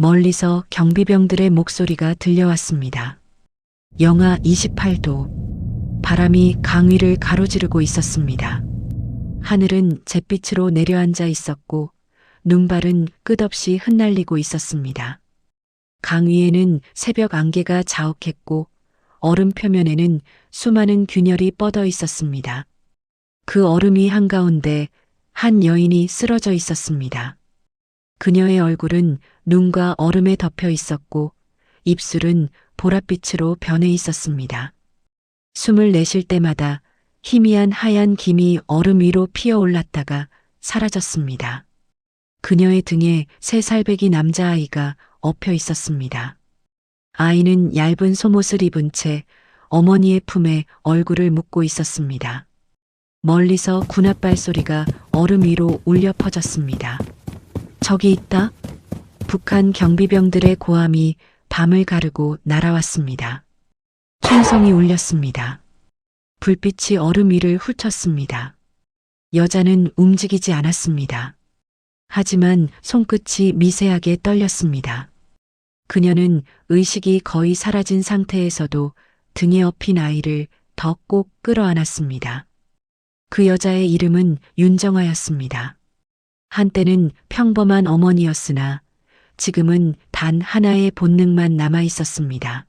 멀리서 경비병들의 목소리가 들려왔습니다. 영하 28도. 바람이 강 위를 가로지르고 있었습니다. 하늘은 잿빛으로 내려앉아 있었고 눈발은 끝없이 흩날리고 있었습니다. 강 위에는 새벽 안개가 자욱했고 얼음 표면에는 수많은 균열이 뻗어 있었습니다. 그 얼음이 한가운데 한 여인이 쓰러져 있었습니다. 그녀의 얼굴은 눈과 얼음에 덮여 있었고 입술은 보랏빛으로 변해 있었습니다. 숨을 내쉴 때마다 희미한 하얀 김이 얼음 위로 피어올랐다가 사라졌습니다. 그녀의 등에 3살배기 남자아이가 엎여 있었습니다. 아이는 얇은 속옷을 입은 채 어머니의 품에 얼굴을 묻고 있었습니다. 멀리서 군홧발 소리가 얼음 위로 울려 퍼졌습니다. 저기 있다. 북한 경비병들의 고함이 밤을 가르고 날아왔습니다. 총성이 울렸습니다. 불빛이 얼음 위를 훑었습니다. 여자는 움직이지 않았습니다. 하지만 손끝이 미세하게 떨렸습니다. 그녀는 의식이 거의 사라진 상태에서도 등에 업힌 아이를 더 꼭 끌어안았습니다. 그 여자의 이름은 윤정아였습니다. 한때는 평범한 어머니였으나 지금은 단 하나의 본능만 남아 있었습니다.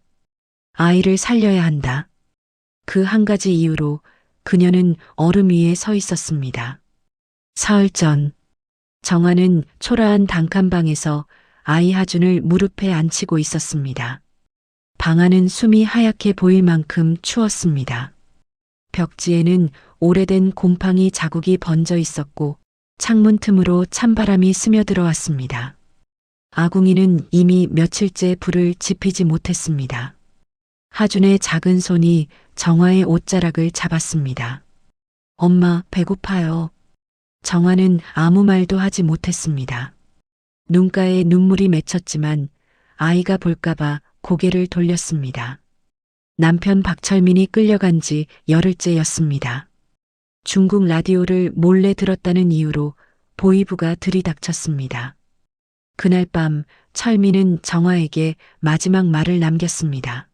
아이를 살려야 한다. 그 한 가지 이유로 그녀는 얼음 위에 서 있었습니다. 사흘 전, 정아는 초라한 단칸방에서 아이 하준을 무릎에 앉히고 있었습니다. 방 안은 숨이 하얗게 보일 만큼 추웠습니다. 벽지에는 오래된 곰팡이 자국이 번져 있었고 창문 틈으로 찬바람이 스며들어왔습니다. 아궁이는 이미 며칠째 불을 지피지 못했습니다. 하준의 작은 손이 정화의 옷자락을 잡았습니다. 엄마, 배고파요. 정화는 아무 말도 하지 못했습니다. 눈가에 눈물이 맺혔지만 아이가 볼까봐 고개를 돌렸습니다. 남편 박철민이 끌려간 지 열흘째였습니다. 중국 라디오를 몰래 들었다는 이유로 보위부가 들이닥쳤습니다. 그날 밤 철민은 정화에게 마지막 말을 남겼습니다.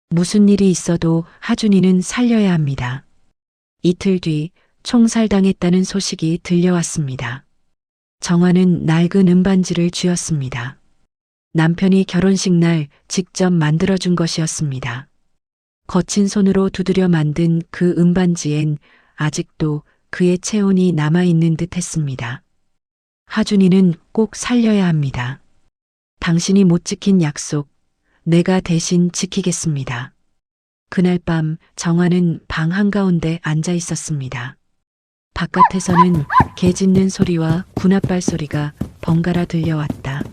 무슨 일이 있어도 하준이는 살려야 합니다. 이틀 뒤 총살당했다는 소식이 들려왔습니다. 정화는 낡은 은반지를 쥐었습니다. 남편이 결혼식 날 직접 만들어준 것이었습니다. 거친 손으로 두드려 만든 그 은반지엔 아직도 그의 체온이 남아있는 듯 했습니다. 하준이는 꼭 살려야 합니다. 당신이 못 지킨 약속, 내가 대신 지키겠습니다. 그날 밤 정화는 방 한가운데 앉아 있었습니다. 바깥에서는 개 짖는 소리와 군홧발 소리가 번갈아 들려왔다.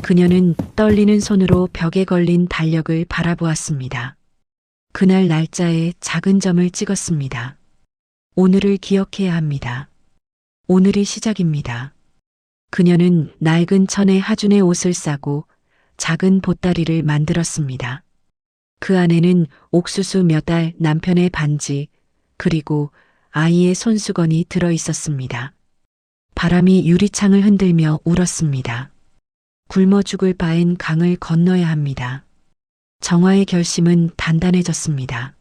그녀는 떨리는 손으로 벽에 걸린 달력을 바라보았습니다. 그날 날짜에 작은 점을 찍었습니다. 오늘을 기억해야 합니다. 오늘이 시작입니다. 그녀는 낡은 천에 하준의 옷을 싸고 작은 보따리를 만들었습니다. 그 안에는 옥수수 몇 알, 남편의 반지, 그리고 아이의 손수건이 들어 있었습니다. 바람이 유리창을 흔들며 울었습니다. 굶어 죽을 바엔 강을 건너야 합니다. 정화의 결심은 단단해졌습니다.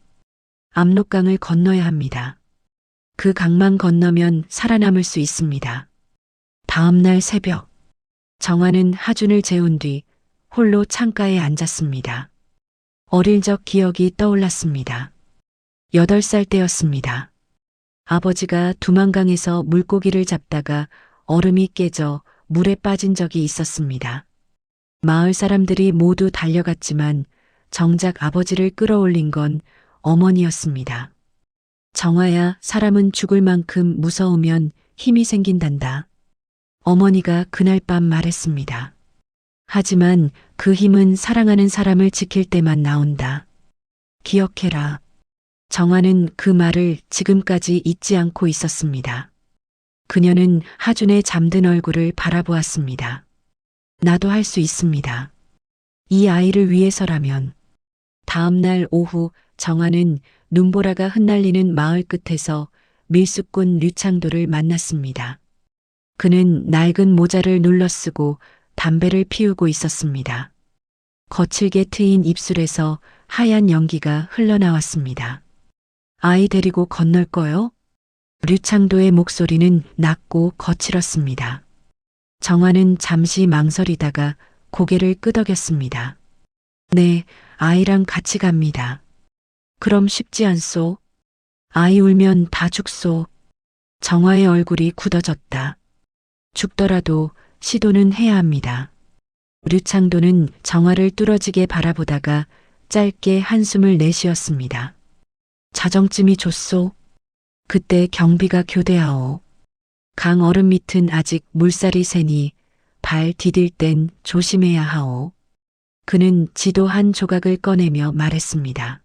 압록강을 건너야 합니다. 그 강만 건너면 살아남을 수 있습니다. 다음 날 새벽, 정화는 하준을 재운 뒤 홀로 창가에 앉았습니다. 어릴 적 기억이 떠올랐습니다. 8살 때였습니다. 아버지가 두만강에서 물고기를 잡다가 얼음이 깨져 물에 빠진 적이 있었습니다. 마을 사람들이 모두 달려갔지만 정작 아버지를 끌어올린 건 어머니였습니다. 정화야, 사람은 죽을 만큼 무서우면 힘이 생긴단다. 어머니가 그날 밤 말했습니다. 하지만 그 힘은 사랑하는 사람을 지킬 때만 나온다. 기억해라. 정화는 그 말을 지금까지 잊지 않고 있었습니다. 그녀는 하준의 잠든 얼굴을 바라보았습니다. 나도 할 수 있습니다. 이 아이를 위해서라면. 다음 날 오후 정화는 눈보라가 흩날리는 마을 끝에서 밀수꾼 류창도를 만났습니다. 그는 낡은 모자를 눌러쓰고 담배를 피우고 있었습니다. 거칠게 트인 입술에서 하얀 연기가 흘러나왔습니다. 아이 데리고 건널 거요? 류창도의 목소리는 낮고 거칠었습니다. 정화는 잠시 망설이다가 고개를 끄덕였습니다. 네, 아이랑 같이 갑니다. 그럼 쉽지 않소? 아이 울면 다 죽소. 정화의 얼굴이 굳어졌다. 죽더라도 시도는 해야 합니다. 류창도는 정화를 뚫어지게 바라보다가 짧게 한숨을 내쉬었습니다. 자정쯤이 좋소. 그때 경비가 교대하오. 강 얼음 밑은 아직 물살이 새니 발 디딜 땐 조심해야 하오. 그는 지도 한 조각을 꺼내며 말했습니다.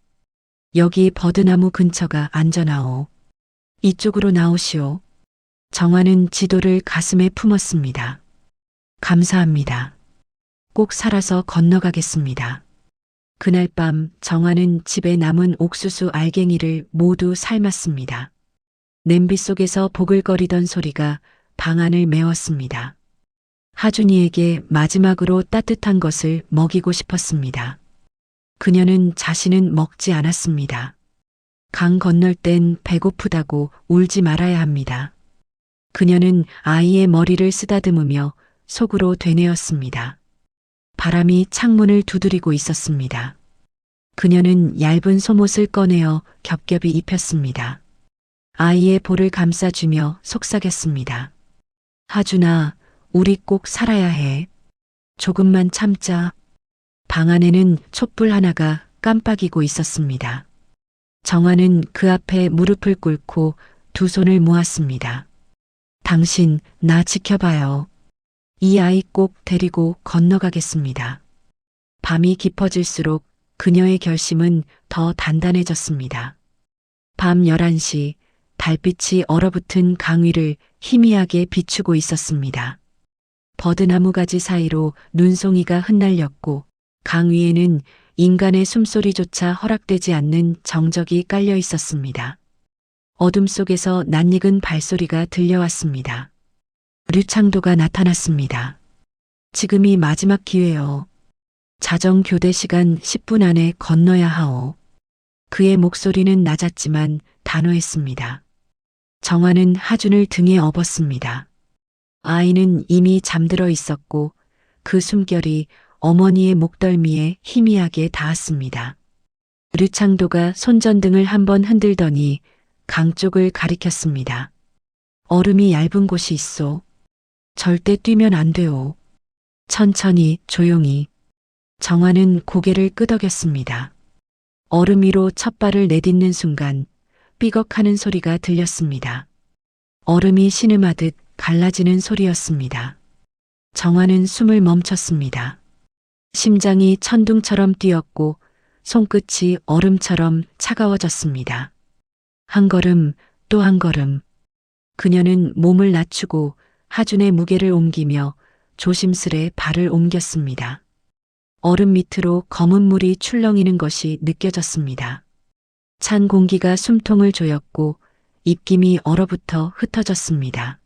여기 버드나무 근처가 안전하오. 이쪽으로 나오시오. 정화는 지도를 가슴에 품었습니다. 감사합니다. 꼭 살아서 건너가겠습니다. 그날 밤 정화는 집에 남은 옥수수 알갱이를 모두 삶았습니다. 냄비 속에서 보글거리던 소리가 방 안을 메웠습니다. 하준이에게 마지막으로 따뜻한 것을 먹이고 싶었습니다. 그녀는 자신은 먹지 않았습니다. 강 건널 땐 배고프다고 울지 말아야 합니다. 그녀는 아이의 머리를 쓰다듬으며 속으로 되뇌었습니다. 바람이 창문을 두드리고 있었습니다. 그녀는 얇은 속옷을 꺼내어 겹겹이 입혔습니다. 아이의 볼을 감싸주며 속삭였습니다. 하준아, 우리 꼭 살아야 해. 조금만 참자. 방 안에는 촛불 하나가 깜빡이고 있었습니다. 정화는 그 앞에 무릎을 꿇고 두 손을 모았습니다. 당신, 나 지켜봐요. 이 아이 꼭 데리고 건너가겠습니다. 밤이 깊어질수록 그녀의 결심은 더 단단해졌습니다. 밤 11시 달빛이 얼어붙은 강 위를 희미하게 비추고 있었습니다. 버드나무 가지 사이로 눈송이가 흩날렸고 강 위에는 인간의 숨소리조차 허락되지 않는 정적이 깔려 있었습니다. 어둠 속에서 낯익은 발소리가 들려왔습니다. 류창도가 나타났습니다. 지금이 마지막 기회요. 자정 교대 시간 10분 안에 건너야 하오. 그의 목소리는 낮았지만 단호했습니다. 정화는 하준을 등에 업었습니다. 아이는 이미 잠들어 있었고 그 숨결이 어머니의 목덜미에 희미하게 닿았습니다. 류창도가 손전등을 한번 흔들더니 강 쪽을 가리켰습니다. 얼음이 얇은 곳이 있어. 절대 뛰면 안 돼요. 천천히 조용히. 정화는 고개를 끄덕였습니다. 얼음 위로 첫 발을 내딛는 순간 삐걱하는 소리가 들렸습니다. 얼음이 신음하듯 갈라지는 소리였습니다. 정화는 숨을 멈췄습니다. 심장이 천둥처럼 뛰었고 손끝이 얼음처럼 차가워졌습니다. 한 걸음 또 한 걸음. 그녀는 몸을 낮추고 하준의 무게를 옮기며 조심스레 발을 옮겼습니다. 얼음 밑으로 검은 물이 출렁이는 것이 느껴졌습니다. 찬 공기가 숨통을 조였고 입김이 얼어붙어 흩어졌습니다.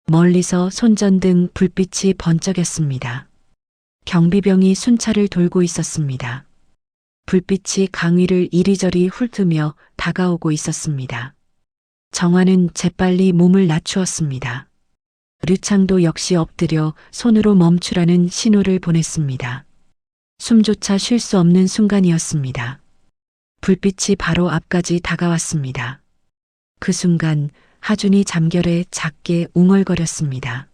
멀리서 손전등 불빛이 번쩍였습니다. 경비병이 순찰을 돌고 있었습니다. 불빛이 강 위를 이리저리 훑으며 다가오고 있었습니다. 정화는 재빨리 몸을 낮추었습니다. 류창도 역시 엎드려 손으로 멈추라는 신호를 보냈습니다. 숨조차 쉴 수 없는 순간이었습니다. 불빛이 바로 앞까지 다가왔습니다. 그 순간 하준이 잠결에 작게 웅얼거렸습니다.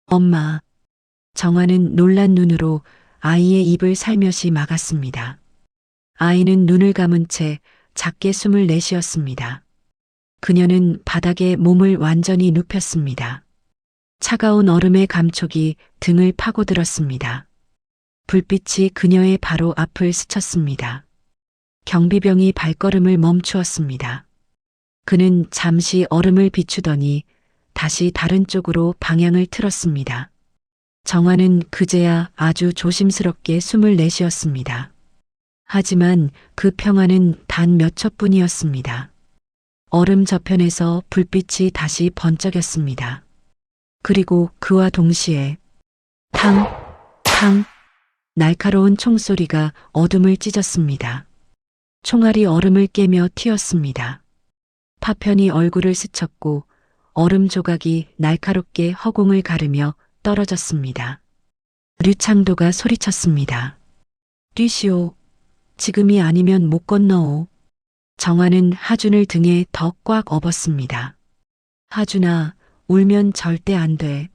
엄마. 정화는 놀란 눈으로 아이의 입을 살며시 막았습니다. 아이는 눈을 감은 채 작게 숨을 내쉬었습니다. 그녀는 바닥에 몸을 완전히 눕혔습니다. 차가운 얼음의 감촉이 등을 파고들었습니다. 불빛이 그녀의 바로 앞을 스쳤습니다. 경비병이 발걸음을 멈추었습니다. 그는 잠시 얼음을 비추더니 다시 다른 쪽으로 방향을 틀었습니다. 정화는 그제야 아주 조심스럽게 숨을 내쉬었습니다. 하지만 그 평화는 단 몇 초뿐이었습니다. 얼음 저편에서 불빛이 다시 번쩍였습니다. 그리고 그와 동시에 탕 탕! 날카로운 총소리가 어둠을 찢었습니다. 총알이 얼음을 깨며 튀었습니다. 파편이 얼굴을 스쳤고 얼음 조각이 날카롭게 허공을 가르며 떨어졌습니다. 류창도가 소리쳤습니다. 뛰시오. 지금이 아니면 못 건너오. 정화는 하준을 등에 더 꽉 업었습니다. 하준아, 울면 절대 안 돼.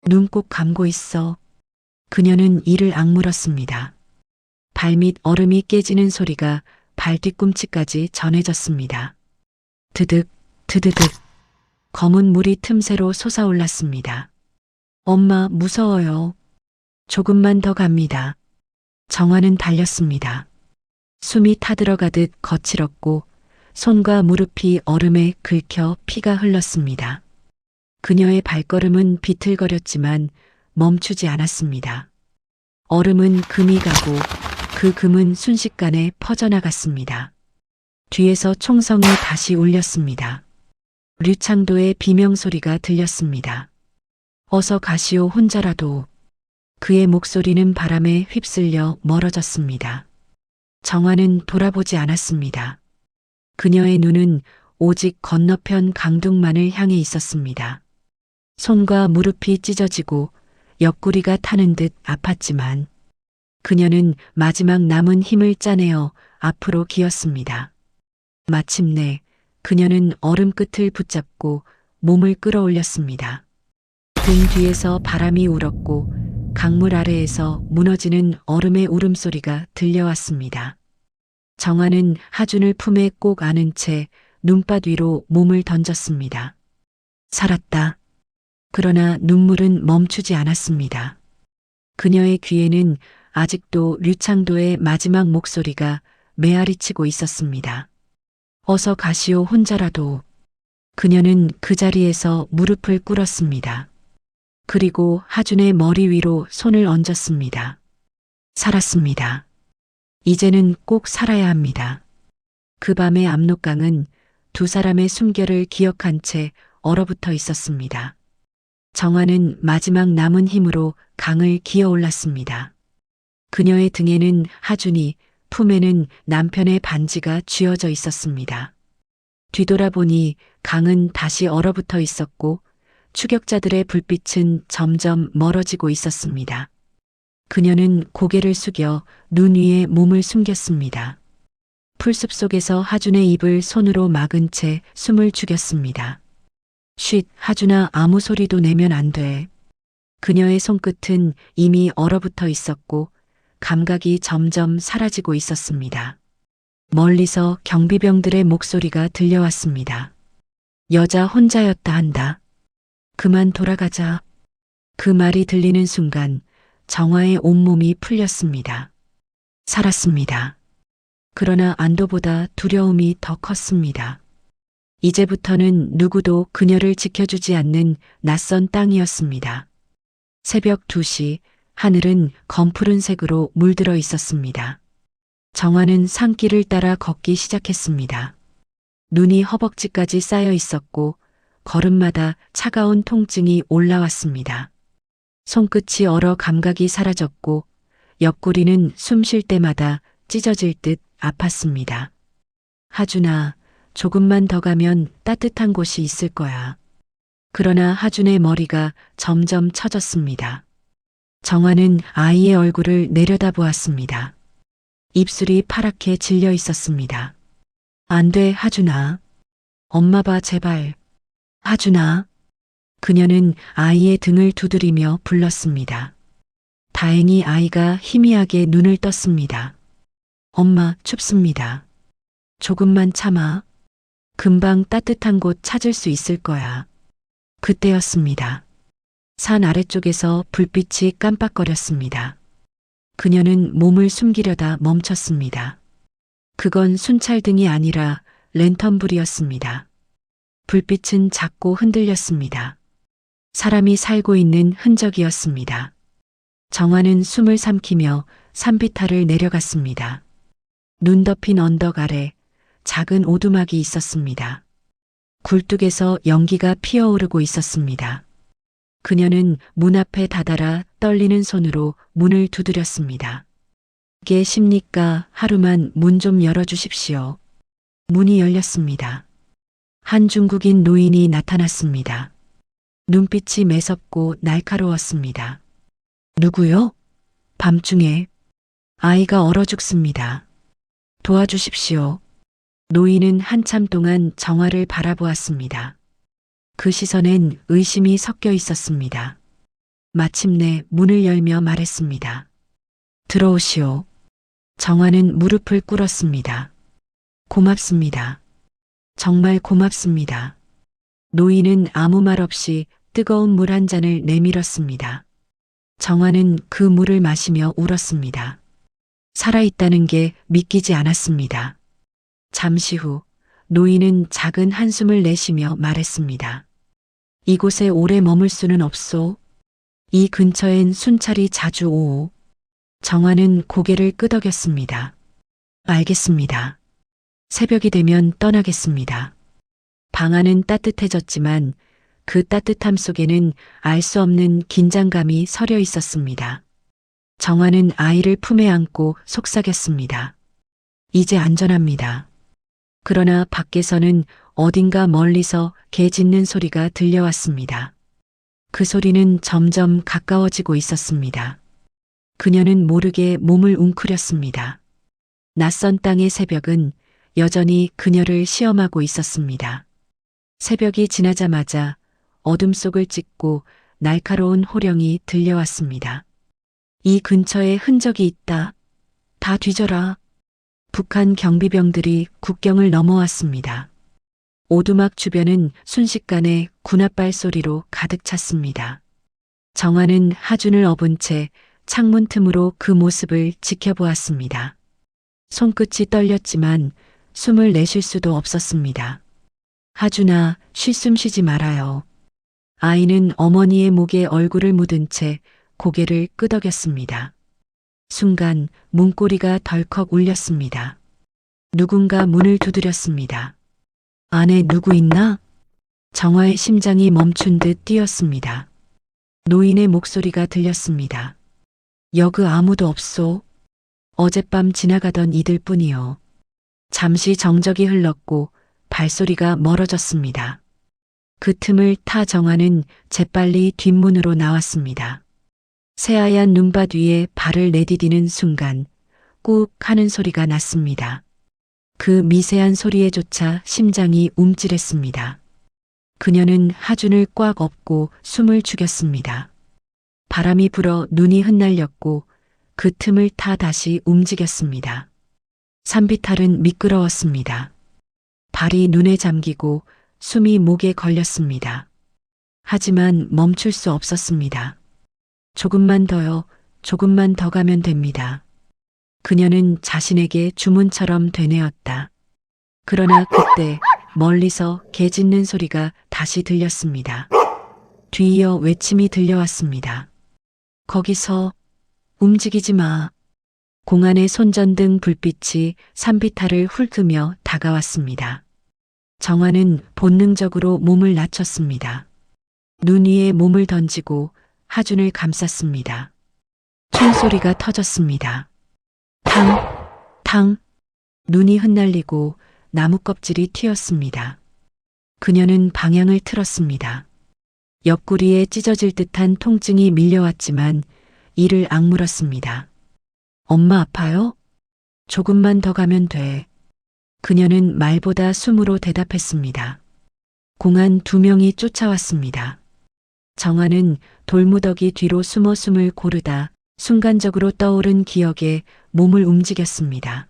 눈 꼭 감고 있어. 그녀는 이를 악물었습니다. 발밑 얼음이 깨지는 소리가 발 뒤꿈치까지 전해졌습니다. 드득, 드드득. 검은 물이 틈새로 솟아올랐습니다. 엄마, 무서워요. 조금만 더 갑니다. 정화는 달렸습니다. 숨이 타들어가듯 거칠었고 손과 무릎이 얼음에 긁혀 피가 흘렀습니다. 그녀의 발걸음은 비틀거렸지만 멈추지 않았습니다. 얼음은 금이 가고 그 금은 순식간에 퍼져나갔습니다. 뒤에서 총성이 다시 울렸습니다. 류창도의 비명소리가 들렸습니다. 어서 가시오 혼자라도. 그의 목소리는 바람에 휩쓸려 멀어졌습니다. 정화는 돌아보지 않았습니다. 그녀의 눈은 오직 건너편 강둑만을 향해 있었습니다. 손과 무릎이 찢어지고 옆구리가 타는 듯 아팠지만 그녀는 마지막 남은 힘을 짜내어 앞으로 기었습니다. 마침내 그녀는 얼음 끝을 붙잡고 몸을 끌어올렸습니다. 등 뒤에서 바람이 울었고 강물 아래에서 무너지는 얼음의 울음소리가 들려왔습니다. 정화는 하준을 품에 꼭 안은 채 눈밭 위로 몸을 던졌습니다. 살았다. 그러나 눈물은 멈추지 않았습니다. 그녀의 귀에는 아직도 류창도의 마지막 목소리가 메아리치고 있었습니다. 어서 가시오 혼자라도. 그녀는 그 자리에서 무릎을 꿇었습니다. 그리고 하준의 머리 위로 손을 얹었습니다. 살았습니다. 이제는 꼭 살아야 합니다. 그 밤의 압록강은 두 사람의 숨결을 기억한 채 얼어붙어 있었습니다. 정화는 마지막 남은 힘으로 강을 기어올랐습니다. 그녀의 등에는 하준이, 품에는 남편의 반지가 쥐어져 있었습니다. 뒤돌아보니 강은 다시 얼어붙어 있었고 추격자들의 불빛은 점점 멀어지고 있었습니다. 그녀는 고개를 숙여 눈 위에 몸을 숨겼습니다. 풀숲 속에서 하준의 입을 손으로 막은 채 숨을 죽였습니다. 쉿, 하준아, 아무 소리도 내면 안 돼. 그녀의 손끝은 이미 얼어붙어 있었고 감각이 점점 사라지고 있었습니다. 멀리서 경비병들의 목소리가 들려왔습니다. 여자 혼자였다 한다. 그만 돌아가자. 그 말이 들리는 순간 정화의 온몸이 풀렸습니다. 살았습니다. 그러나 안도보다 두려움이 더 컸습니다. 이제부터는 누구도 그녀를 지켜주지 않는 낯선 땅이었습니다. 새벽 2시 하늘은 검푸른색으로 물들어 있었습니다. 정화는 산길을 따라 걷기 시작했습니다. 눈이 허벅지까지 쌓여 있었고 걸음마다 차가운 통증이 올라왔습니다. 손끝이 얼어 감각이 사라졌고 옆구리는 숨 쉴 때마다 찢어질 듯 아팠습니다. 하준아, 조금만 더 가면 따뜻한 곳이 있을 거야. 그러나 하준의 머리가 점점 처졌습니다. 정화는 아이의 얼굴을 내려다보았습니다. 입술이 파랗게 질려 있었습니다. 안 돼, 하준아. 엄마 봐, 제발. 하준아. 그녀는 아이의 등을 두드리며 불렀습니다. 다행히 아이가 희미하게 눈을 떴습니다. 엄마, 춥습니다. 조금만 참아. 금방 따뜻한 곳 찾을 수 있을 거야. 그때였습니다. 산 아래쪽에서 불빛이 깜빡거렸습니다. 그녀는 몸을 숨기려다 멈췄습니다. 그건 순찰등이 아니라 랜턴불이었습니다. 불빛은 작고 흔들렸습니다. 사람이 살고 있는 흔적이었습니다. 정화는 숨을 삼키며 산비탈을 내려갔습니다. 눈 덮인 언덕 아래 작은 오두막이 있었습니다. 굴뚝에서 연기가 피어오르고 있었습니다. 그녀는 문 앞에 다다라 떨리는 손으로 문을 두드렸습니다. 계십니까? 하루만 문 좀 열어주십시오. 문이 열렸습니다. 한 중국인 노인이 나타났습니다. 눈빛이 매섭고 날카로웠습니다. 누구요? 밤중에 아이가 얼어 죽습니다. 도와주십시오. 노인은 한참 동안 정화를 바라보았습니다. 그 시선엔 의심이 섞여 있었습니다. 마침내 문을 열며 말했습니다. 들어오시오. 정화는 무릎을 꿇었습니다. 고맙습니다. 정말 고맙습니다. 노인은 아무 말 없이 뜨거운 물 한 잔을 내밀었습니다. 정화는 그 물을 마시며 울었습니다. 살아있다는 게 믿기지 않았습니다. 잠시 후 노인은 작은 한숨을 내쉬며 말했습니다. 이곳에 오래 머물 수는 없소. 이 근처엔 순찰이 자주 오오. 정화는 고개를 끄덕였습니다. 알겠습니다. 새벽이 되면 떠나겠습니다. 방 안은 따뜻해졌지만 그 따뜻함 속에는 알 수 없는 긴장감이 서려 있었습니다. 정화는 아이를 품에 안고 속삭였습니다. 이제 안전합니다. 그러나 밖에서는 어딘가 멀리서 개 짖는 소리가 들려왔습니다. 그 소리는 점점 가까워지고 있었습니다. 그녀는 모르게 몸을 웅크렸습니다. 낯선 땅의 새벽은 여전히 그녀를 시험하고 있었습니다. 새벽이 지나자마자 어둠 속을 찢고 날카로운 호령이 들려왔습니다. 이 근처에 흔적이 있다. 다 뒤져라. 북한 경비병들이 국경을 넘어왔습니다. 오두막 주변은 순식간에 군홧발 소리로 가득 찼습니다. 정화는 하준을 업은 채 창문 틈으로 그 모습을 지켜보았습니다. 손끝이 떨렸지만 숨을 내쉴 수도 없었습니다. 하준아, 쉴숨 쉬지 말아요. 아이는 어머니의 목에 얼굴을 묻은 채 고개를 끄덕였습니다. 순간 문고리가 덜컥 울렸습니다. 누군가 문을 두드렸습니다. 안에 누구 있나? 정화의 심장이 멈춘 듯 뛰었습니다. 노인의 목소리가 들렸습니다. 여그 아무도 없소. 어젯밤 지나가던 이들 뿐이요. 잠시 정적이 흘렀고 발소리가 멀어졌습니다. 그 틈을 타 정화는 재빨리 뒷문으로 나왔습니다. 새하얀 눈밭 위에 발을 내디디는 순간 꾹 하는 소리가 났습니다. 그 미세한 소리에조차 심장이 움찔했습니다. 그녀는 하준을 꽉 업고 숨을 죽였습니다. 바람이 불어 눈이 흩날렸고 그 틈을 타 다시 움직였습니다. 산비탈은 미끄러웠습니다. 발이 눈에 잠기고 숨이 목에 걸렸습니다. 하지만 멈출 수 없었습니다. 조금만 더요, 조금만 더 가면 됩니다. 그녀는 자신에게 주문처럼 되뇌었다. 그러나 그때 멀리서 개 짖는 소리가 다시 들렸습니다. 뒤이어 외침이 들려왔습니다. 거기서 움직이지 마. 공안의 손전등 불빛이 산비탈을 훑으며 다가왔습니다. 정화는 본능적으로 몸을 낮췄습니다. 눈 위에 몸을 던지고 하준을 감쌌습니다. 총소리가 터졌습니다. 탕, 탕, 눈이 흩날리고 나무 껍질이 튀었습니다. 그녀는 방향을 틀었습니다. 옆구리에 찢어질 듯한 통증이 밀려왔지만 이를 악물었습니다. 엄마 아파요? 조금만 더 가면 돼. 그녀는 말보다 숨으로 대답했습니다. 공안 2명이 쫓아왔습니다. 정화는 돌무더기 뒤로 숨어 숨을 고르다 순간적으로 떠오른 기억에 몸을 움직였습니다.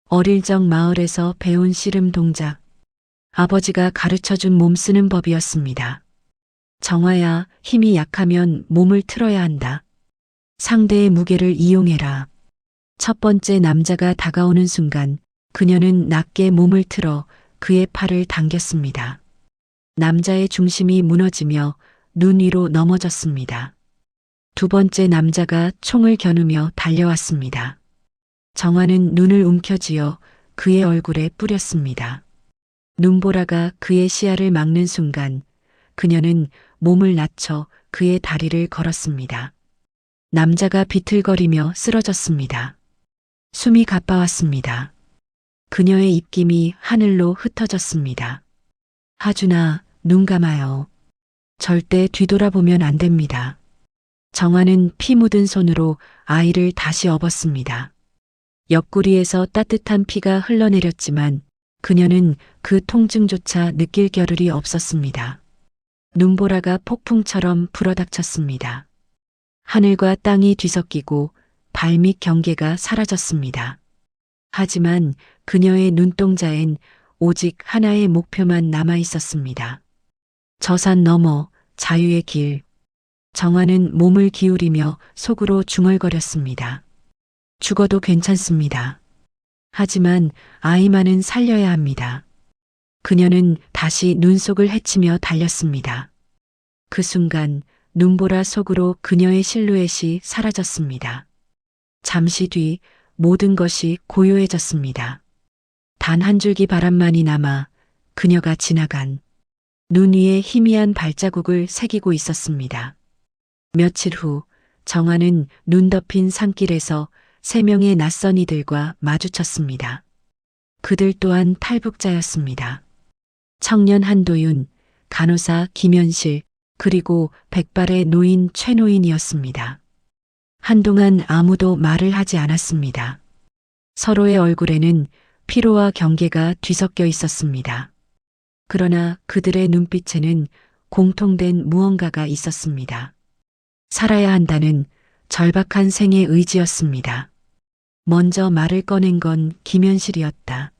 어릴 적 마을에서 배운 씨름 동작. 아버지가 가르쳐준 몸 쓰는 법이었습니다. 정화야, 힘이 약하면 몸을 틀어야 한다. 상대의 무게를 이용해라. 첫 번째 남자가 다가오는 순간 그녀는 낮게 몸을 틀어 그의 팔을 당겼습니다. 남자의 중심이 무너지며 눈 위로 넘어졌습니다. 두 번째 남자가 총을 겨누며 달려왔습니다. 정화는 눈을 움켜쥐어 그의 얼굴에 뿌렸습니다. 눈보라가 그의 시야를 막는 순간 그녀는 몸을 낮춰 그의 다리를 걸었습니다. 남자가 비틀거리며 쓰러졌습니다. 숨이 가빠왔습니다. 그녀의 입김이 하늘로 흩어졌습니다. 하준아, 눈 감아요. 절대 뒤돌아보면 안 됩니다. 정화는 피 묻은 손으로 아이를 다시 업었습니다. 옆구리에서 따뜻한 피가 흘러내렸지만 그녀는 그 통증조차 느낄 겨를이 없었습니다. 눈보라가 폭풍처럼 불어닥쳤습니다. 하늘과 땅이 뒤섞이고 발밑 경계가 사라졌습니다. 하지만 그녀의 눈동자엔 오직 하나의 목표만 남아 있었습니다. 저 산 너머 자유의 길. 정화는 몸을 기울이며 속으로 중얼거렸습니다. 죽어도 괜찮습니다. 하지만 아이만은 살려야 합니다. 그녀는 다시 눈속을 헤치며 달렸습니다. 그 순간 눈보라 속으로 그녀의 실루엣이 사라졌습니다. 잠시 뒤 모든 것이 고요해졌습니다. 단 한 줄기 바람만이 남아 그녀가 지나간 눈 위에 희미한 발자국을 새기고 있었습니다. 며칠 후 정화는 눈 덮인 산길에서 3명의 낯선 이들과 마주쳤습니다. 그들 또한 탈북자였습니다. 청년 한도윤, 간호사 김현실, 그리고 백발의 노인 최노인이었습니다. 한동안 아무도 말을 하지 않았습니다. 서로의 얼굴에는 피로와 경계가 뒤섞여 있었습니다. 그러나 그들의 눈빛에는 공통된 무언가가 있었습니다. 살아야 한다는 절박한 생의 의지였습니다. 먼저 말을 꺼낸 건 김현실이었다.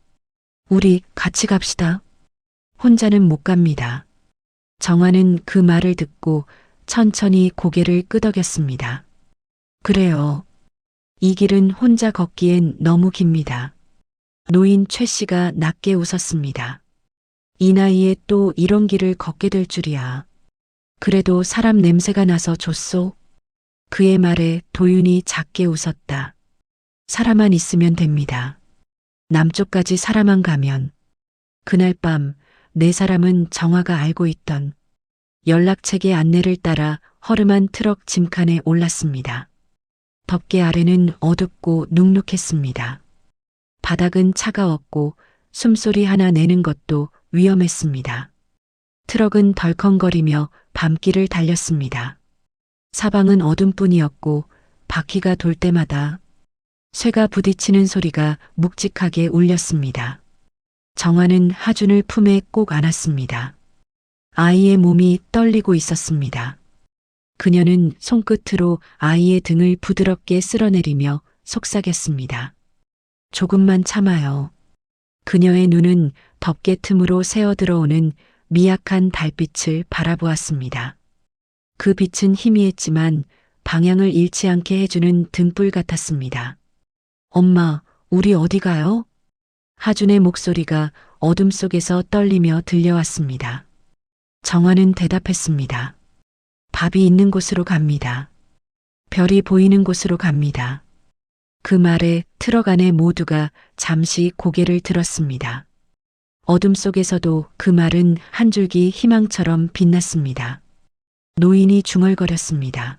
우리 같이 갑시다. 혼자는 못 갑니다. 정화는 그 말을 듣고 천천히 고개를 끄덕였습니다. 그래요. 이 길은 혼자 걷기엔 너무 깁니다. 노인 최 씨가 낮게 웃었습니다. 이 나이에 또 이런 길을 걷게 될 줄이야. 그래도 사람 냄새가 나서 좋소. 그의 말에 도윤이 작게 웃었다. 사람만 있으면 됩니다. 남쪽까지 사람만 가면. 그날 밤 4사람은 정화가 알고 있던 연락책의 안내를 따라 허름한 트럭 짐칸에 올랐습니다. 덮개 아래는 어둡고 눅눅했습니다. 바닥은 차가웠고 숨소리 하나 내는 것도 위험했습니다. 트럭은 덜컹거리며 밤길을 달렸습니다. 사방은 어둠뿐이었고 바퀴가 돌 때마다 쇠가 부딪히는 소리가 묵직하게 울렸습니다. 정화는 하준을 품에 꼭 안았습니다. 아이의 몸이 떨리고 있었습니다. 그녀는 손끝으로 아이의 등을 부드럽게 쓸어내리며 속삭였습니다. 조금만 참아요. 그녀의 눈은 덮개 틈으로 새어 들어오는 미약한 달빛을 바라보았습니다. 그 빛은 희미했지만 방향을 잃지 않게 해주는 등불 같았습니다. 엄마, 우리 어디 가요? 하준의 목소리가 어둠 속에서 떨리며 들려왔습니다. 정화는 대답했습니다. 밥이 있는 곳으로 갑니다. 별이 보이는 곳으로 갑니다. 그 말에 트럭 안에 모두가 잠시 고개를 들었습니다. 어둠 속에서도 그 말은 한 줄기 희망처럼 빛났습니다. 노인이 중얼거렸습니다.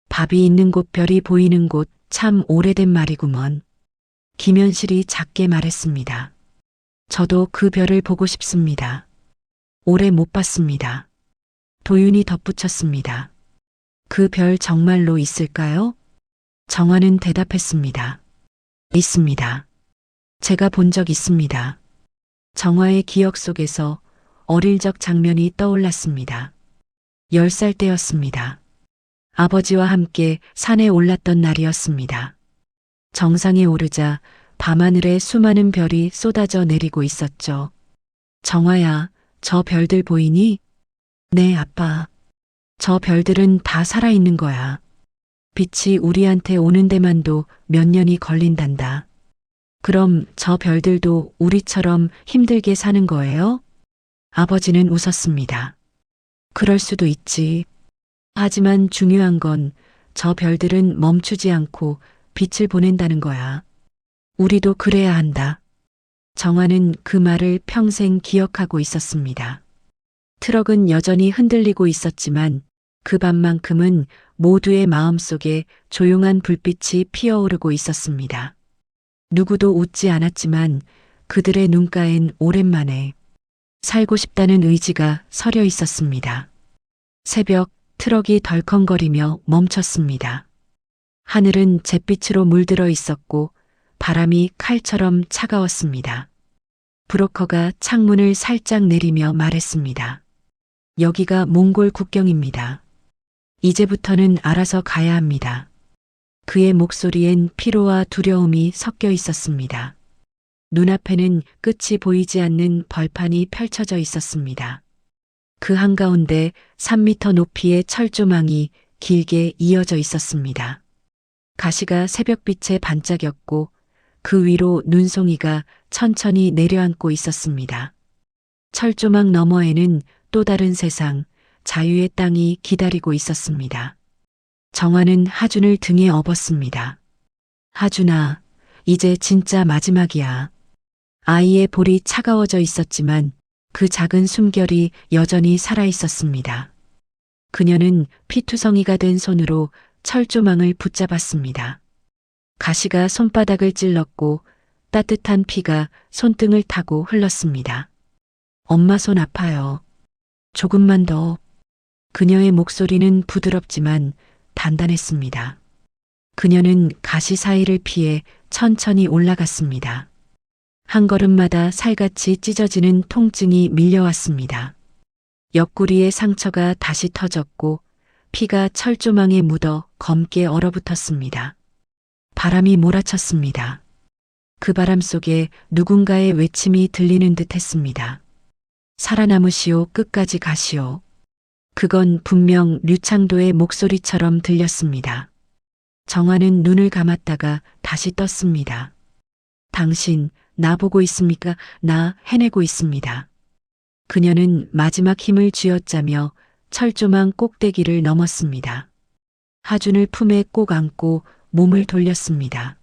밥이 있는 곳, 별이 보이는 곳, 참 오래된 말이구먼. 김현실이 작게 말했습니다. 저도 그 별을 보고 싶습니다. 오래 못 봤습니다. 도윤이 덧붙였습니다. 그 별 정말로 있을까요? 정화는 대답했습니다. 있습니다. 제가 본 적 있습니다. 정화의 기억 속에서 어릴 적 장면이 떠올랐습니다. 10살 때였습니다. 아버지와 함께 산에 올랐던 날이었습니다. 정상에 오르자 밤하늘에 수많은 별이 쏟아져 내리고 있었죠. 정화야, 저 별들 보이니? 네, 아빠. 저 별들은 다 살아있는 거야. 빛이 우리한테 오는 데만도 몇 년이 걸린단다. 그럼 저 별들도 우리처럼 힘들게 사는 거예요? 아버지는 웃었습니다. 그럴 수도 있지. 하지만 중요한 건 저 별들은 멈추지 않고 빛을 보낸다는 거야. 우리도 그래야 한다. 정화는 그 말을 평생 기억하고 있었습니다. 트럭은 여전히 흔들리고 있었지만 그 밤만큼은 모두의 마음속에 조용한 불빛이 피어오르고 있었습니다. 누구도 웃지 않았지만 그들의 눈가엔 오랜만에 살고 싶다는 의지가 서려 있었습니다. 새벽 트럭이 덜컹거리며 멈췄습니다. 하늘은 잿빛으로 물들어 있었고 바람이 칼처럼 차가웠습니다. 브로커가 창문을 살짝 내리며 말했습니다. 여기가 몽골 국경입니다. 이제부터는 알아서 가야 합니다. 그의 목소리엔 피로와 두려움이 섞여 있었습니다. 눈앞에는 끝이 보이지 않는 벌판이 펼쳐져 있었습니다. 그 한가운데 3미터 높이의 철조망이 길게 이어져 있었습니다. 가시가 새벽빛에 반짝였고 그 위로 눈송이가 천천히 내려앉고 있었습니다. 철조망 너머에는 또 다른 세상, 자유의 땅이 기다리고 있었습니다. 정화는 하준을 등에 업었습니다. 하준아, 이제 진짜 마지막이야. 아이의 볼이 차가워져 있었지만 그 작은 숨결이 여전히 살아 있었습니다. 그녀는 피투성이가 된 손으로 철조망을 붙잡았습니다. 가시가 손바닥을 찔렀고 따뜻한 피가 손등을 타고 흘렀습니다. 엄마 손 아파요. 조금만 더. 그녀의 목소리는 부드럽지만 단단했습니다. 그녀는 가시 사이를 피해 천천히 올라갔습니다. 한 걸음마다 살같이 찢어지는 통증이 밀려왔습니다. 옆구리의 상처가 다시 터졌고 피가 철조망에 묻어 검게 얼어붙었습니다. 바람이 몰아쳤습니다. 그 바람 속에 누군가의 외침이 들리는 듯 했습니다. 살아남으시오, 끝까지 가시오. 그건 분명 류창도의 목소리처럼 들렸습니다. 정화는 눈을 감았다가 다시 떴습니다. 당신, 나 보고 있습니까? 나 해내고 있습니다. 그녀는 마지막 힘을 쥐어짜며 철조망 꼭대기를 넘었습니다. 하준을 품에 꼭 안고 몸을 돌렸습니다.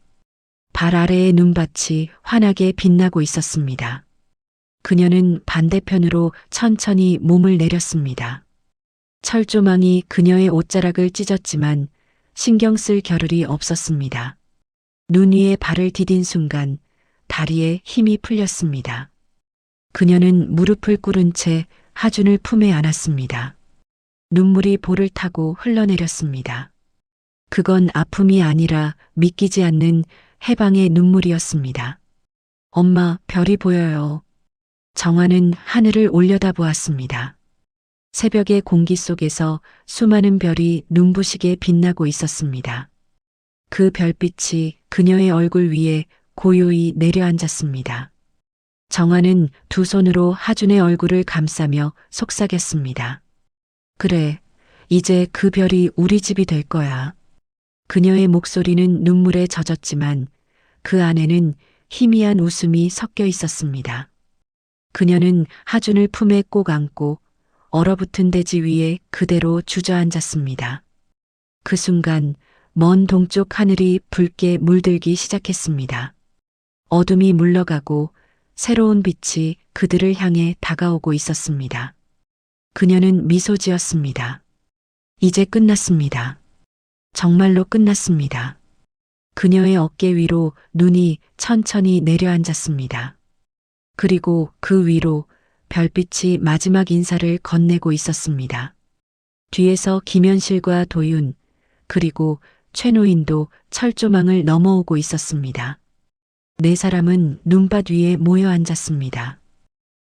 발 아래의 눈밭이 환하게 빛나고 있었습니다. 그녀는 반대편으로 천천히 몸을 내렸습니다. 철조망이 그녀의 옷자락을 찢었지만 신경 쓸 겨를이 없었습니다. 눈 위에 발을 디딘 순간 다리에 힘이 풀렸습니다. 그녀는 무릎을 꿇은 채 하준을 품에 안았습니다. 눈물이 볼을 타고 흘러내렸습니다. 그건 아픔이 아니라 믿기지 않는 해방의 눈물이었습니다. 엄마, 별이 보여요. 정화는 하늘을 올려다보았습니다. 새벽의 공기 속에서 수많은 별이 눈부시게 빛나고 있었습니다. 그 별빛이 그녀의 얼굴 위에 고요히 내려앉았습니다. 정화는 두 손으로 하준의 얼굴을 감싸며 속삭였습니다. 그래, 이제 그 별이 우리 집이 될 거야. 그녀의 목소리는 눈물에 젖었지만 그 안에는 희미한 웃음이 섞여 있었습니다. 그녀는 하준을 품에 꼭 안고 얼어붙은 대지 위에 그대로 주저앉았습니다. 그 순간 먼 동쪽 하늘이 붉게 물들기 시작했습니다. 어둠이 물러가고 새로운 빛이 그들을 향해 다가오고 있었습니다. 그녀는 미소 지었습니다. 이제 끝났습니다. 정말로 끝났습니다. 그녀의 어깨 위로 눈이 천천히 내려앉았습니다. 그리고 그 위로 별빛이 마지막 인사를 건네고 있었습니다. 뒤에서 김현실과 도윤, 그리고 최노인도 철조망을 넘어오고 있었습니다. 네 사람은 눈밭 위에 모여 앉았습니다.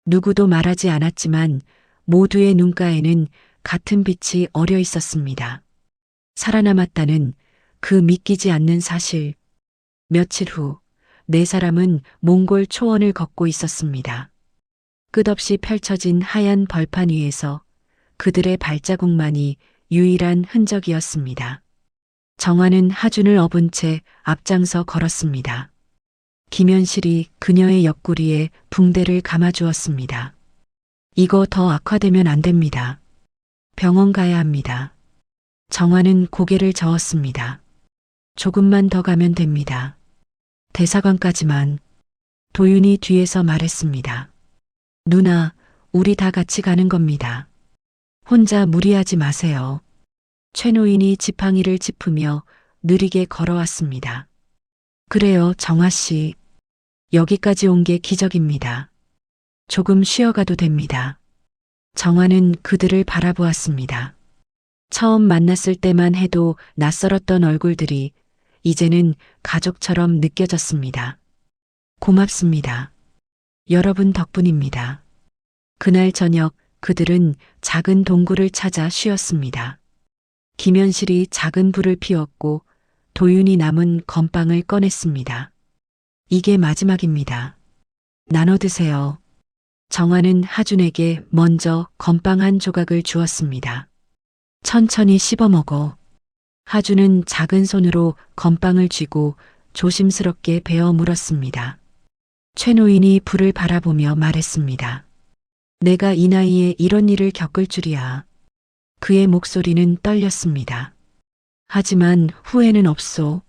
누구도 말하지 않았지만 모두의 눈가에는 같은 빛이 어려 있었습니다. 살아남았다는 그 믿기지 않는 사실. 며칠 후, 네 사람은 몽골 초원을 걷고 있었습니다. 끝없이 펼쳐진 하얀 벌판 위에서 그들의 발자국만이 유일한 흔적이었습니다. 정화는 하준을 업은 채 앞장서 걸었습니다. 김현실이 그녀의 옆구리에 붕대를 감아주었습니다. 이거 더 악화되면 안 됩니다. 병원 가야 합니다. 정화는 고개를 저었습니다. 조금만 더 가면 됩니다. 대사관까지만. 도윤이 뒤에서 말했습니다. 누나, 우리 다 같이 가는 겁니다. 혼자 무리하지 마세요. 최 노인이 지팡이를 짚으며 느리게 걸어왔습니다. 그래요, 정아 씨. 여기까지 온 게 기적입니다. 조금 쉬어가도 됩니다. 정아는 그들을 바라보았습니다. 처음 만났을 때만 해도 낯설었던 얼굴들이 이제는 가족처럼 느껴졌습니다. 고맙습니다. 여러분 덕분입니다. 그날 저녁 그들은 작은 동굴을 찾아 쉬었습니다. 김현실이 작은 불을 피웠고 도윤이 남은 건빵을 꺼냈습니다. 이게 마지막입니다. 나눠 드세요. 정아는 하준에게 먼저 건빵 한 조각을 주었습니다. 천천히 씹어 먹어. 하준은 작은 손으로 건빵을 쥐고 조심스럽게 베어 물었습니다. 최 노인이 불을 바라보며 말했습니다. 내가 이 나이에 이런 일을 겪을 줄이야. 그의 목소리는 떨렸습니다. 하지만 후회는 없소.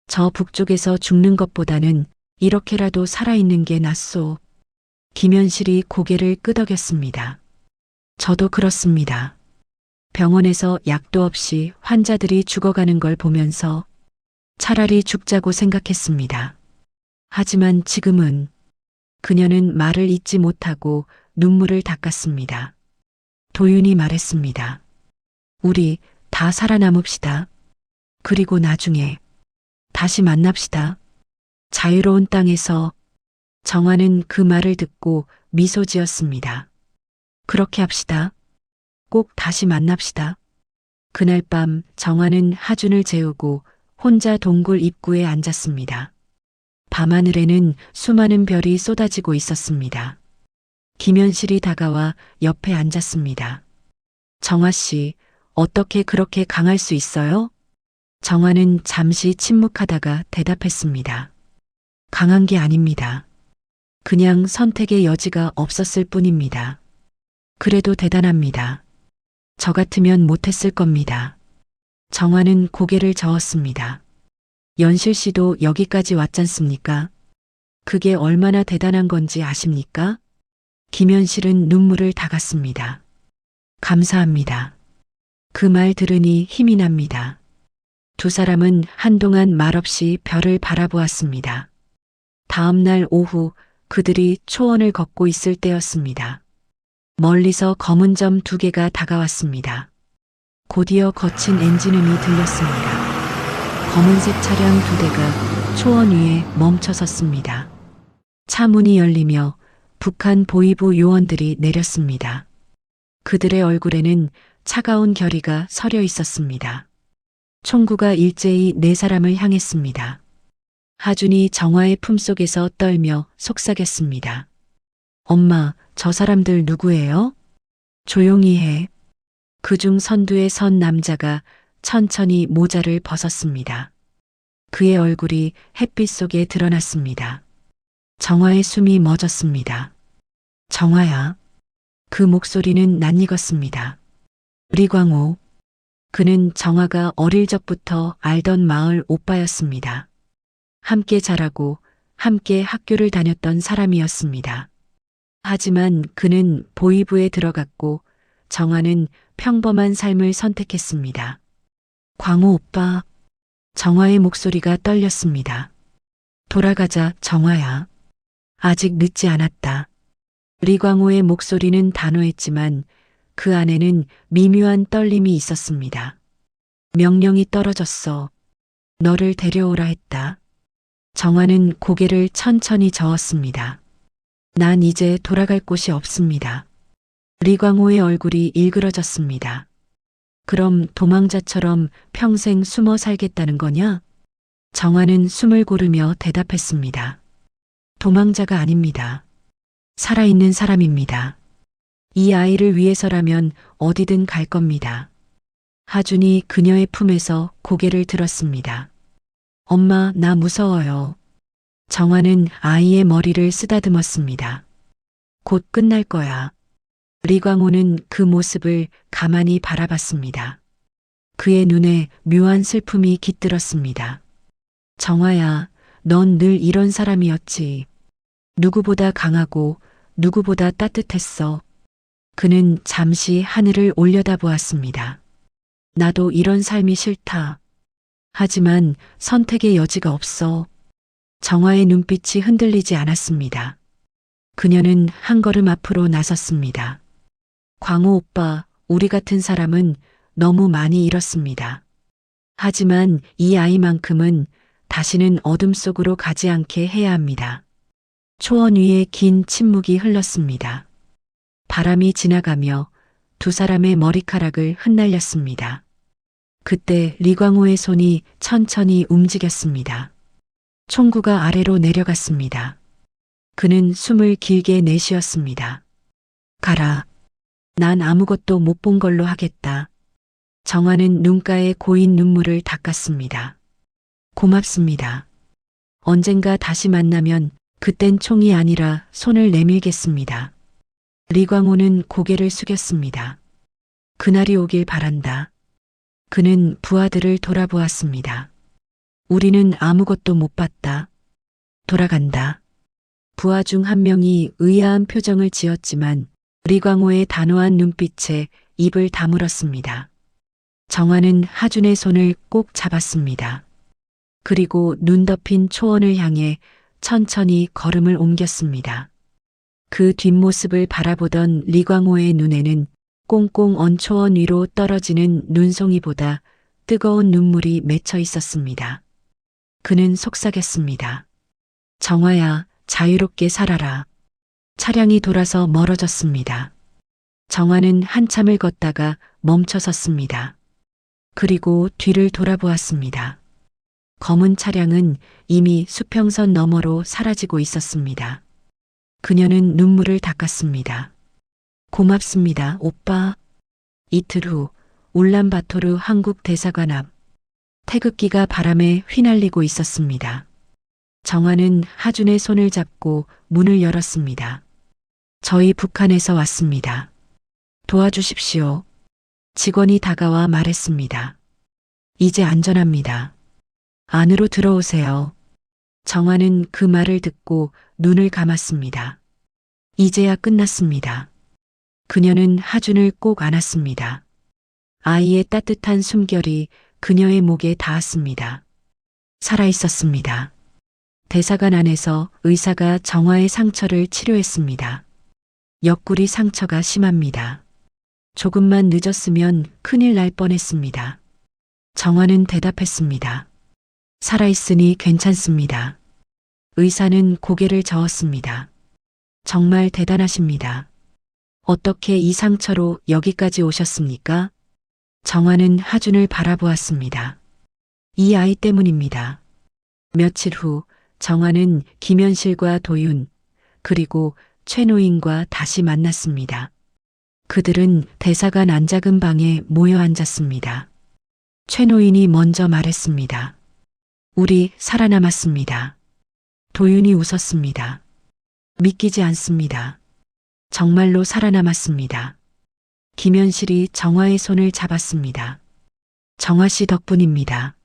저 북쪽에서 죽는 것보다는 이렇게라도 살아있는 게 낫소. 김현실이 고개를 끄덕였습니다. 저도 그렇습니다. 병원에서 약도 없이 환자들이 죽어가는 걸 보면서 차라리 죽자고 생각했습니다. 하지만 지금은 그녀는 말을 잇지 못하고 눈물을 닦았습니다. 도윤이 말했습니다. 우리 다 살아남읍시다. 그리고 나중에 다시 만납시다. 자유로운 땅에서. 정아는 그 말을 듣고 미소 지었습니다. 그렇게 합시다. 꼭 다시 만납시다. 그날 밤 정아는 하준을 재우고 혼자 동굴 입구에 앉았습니다. 밤하늘에는 수많은 별이 쏟아지고 있었습니다. 김현실이 다가와 옆에 앉았습니다. 정아 씨, 어떻게 그렇게 강할 수 있어요? 정아는 잠시 침묵하다가 대답했습니다. 강한 게 아닙니다. 그냥 선택의 여지가 없었을 뿐입니다. 그래도 대단합니다. 저 같으면 못했을 겁니다. 정아는 고개를 저었습니다. 연실 씨도 여기까지 왔잖습니까? 그게 얼마나 대단한 건지 아십니까? 김현실은 눈물을 닦았습니다. 감사합니다. 그 말 들으니 힘이 납니다. 두 사람은 한동안 말없이 별을 바라보았습니다. 다음 날 오후 그들이 초원을 걷고 있을 때였습니다. 멀리서 검은 점 2개가 다가왔습니다. 곧이어 거친 엔진음이 들렸습니다. 검은색 차량 2대가 초원 위에 멈춰 섰습니다. 차 문이 열리며 북한 보위부 요원들이 내렸습니다. 그들의 얼굴에는 차가운 결의가 서려 있었습니다. 총구가 일제히 4사람을 향했습니다. 하준이 정화의 품속에서 떨며 속삭였습니다. 엄마, 저 사람들 누구예요? 조용히 해. 그중 선두에 선 남자가 천천히 모자를 벗었습니다. 그의 얼굴이 햇빛 속에 드러났습니다. 정화의 숨이 멎었습니다. 정화야. 그 목소리는 낯익었습니다. 리광호. 그는 정화가 어릴 적부터 알던 마을 오빠였습니다. 함께 자라고 함께 학교를 다녔던 사람이었습니다. 하지만 그는 보위부에 들어갔고 정화는 평범한 삶을 선택했습니다. 광호 오빠. 정화의 목소리가 떨렸습니다. 돌아가자, 정화야. 아직 늦지 않았다. 리광호의 목소리는 단호했지만 그 안에는 미묘한 떨림이 있었습니다. 명령이 떨어졌어. 너를 데려오라 했다. 정화는 고개를 천천히 저었습니다. 난 이제 돌아갈 곳이 없습니다. 리광호의 얼굴이 일그러졌습니다. 그럼 도망자처럼 평생 숨어 살겠다는 거냐? 정화는 숨을 고르며 대답했습니다. 도망자가 아닙니다. 살아있는 사람입니다. 이 아이를 위해서라면 어디든 갈 겁니다. 하준이 그녀의 품에서 고개를 들었습니다. 엄마, 나 무서워요. 정화는 아이의 머리를 쓰다듬었습니다. 곧 끝날 거야. 리광호는 그 모습을 가만히 바라봤습니다. 그의 눈에 묘한 슬픔이 깃들었습니다. 정화야, 넌 늘 이런 사람이었지. 누구보다 강하고 누구보다 따뜻했어. 그는 잠시 하늘을 올려다보았습니다. 나도 이런 삶이 싫다. 하지만 선택의 여지가 없어. 정화의 눈빛이 흔들리지 않았습니다. 그녀는 한 걸음 앞으로 나섰습니다. 광호 오빠, 우리 같은 사람은 너무 많이 잃었습니다. 하지만 이 아이만큼은 다시는 어둠 속으로 가지 않게 해야 합니다. 초원 위에 긴 침묵이 흘렀습니다. 바람이 지나가며 두 사람의 머리카락을 흩날렸습니다. 그때 리광호의 손이 천천히 움직였습니다. 총구가 아래로 내려갔습니다. 그는 숨을 길게 내쉬었습니다. 가라. 난 아무것도 못 본 걸로 하겠다. 정화는 눈가에 고인 눈물을 닦았습니다. 고맙습니다. 언젠가 다시 만나면 그땐 총이 아니라 손을 내밀겠습니다. 리광호는 고개를 숙였습니다. 그날이 오길 바란다. 그는 부하들을 돌아보았습니다. 우리는 아무것도 못 봤다. 돌아간다. 부하 중 한 명이 의아한 표정을 지었지만 리광호의 단호한 눈빛에 입을 다물었습니다. 정화는 하준의 손을 꼭 잡았습니다. 그리고 눈 덮인 초원을 향해 천천히 걸음을 옮겼습니다. 그 뒷모습을 바라보던 리광호의 눈에는 꽁꽁 언 초원 위로 떨어지는 눈송이보다 뜨거운 눈물이 맺혀 있었습니다. 그는 속삭였습니다. 정화야, 자유롭게 살아라. 차량이 돌아서 멀어졌습니다. 정화는 한참을 걷다가 멈춰섰습니다. 그리고 뒤를 돌아보았습니다. 검은 차량은 이미 수평선 너머로 사라지고 있었습니다. 그녀는 눈물을 닦았습니다. 고맙습니다, 오빠. 이틀 후 울란바토르 한국 대사관 앞 태극기가 바람에 휘날리고 있었습니다. 정화는 하준의 손을 잡고 문을 열었습니다. 저희 북한에서 왔습니다. 도와주십시오. 직원이 다가와 말했습니다. 이제 안전합니다. 안으로 들어오세요. 정화는 그 말을 듣고 눈을 감았습니다. 이제야 끝났습니다. 그녀는 하준을 꼭 안았습니다. 아이의 따뜻한 숨결이 그녀의 목에 닿았습니다. 살아있었습니다. 대사관 안에서 의사가 정화의 상처를 치료했습니다. 옆구리 상처가 심합니다. 조금만 늦었으면 큰일 날 뻔했습니다. 정화는 대답했습니다. 살아있으니 괜찮습니다. 의사는 고개를 저었습니다. 정말 대단하십니다. 어떻게 이 상처로 여기까지 오셨습니까? 정화는 하준을 바라보았습니다. 이 아이 때문입니다. 며칠 후 정화는 김현실과 도윤 그리고 최노인과 다시 만났습니다. 그들은 대사관 안작은 방에 모여 앉았습니다. 최노인이 먼저 말했습니다. 우리 살아남았습니다. 도윤이 웃었습니다. 믿기지 않습니다. 정말로 살아남았습니다. 김현실이 정화의 손을 잡았습니다. 정화 씨 덕분입니다.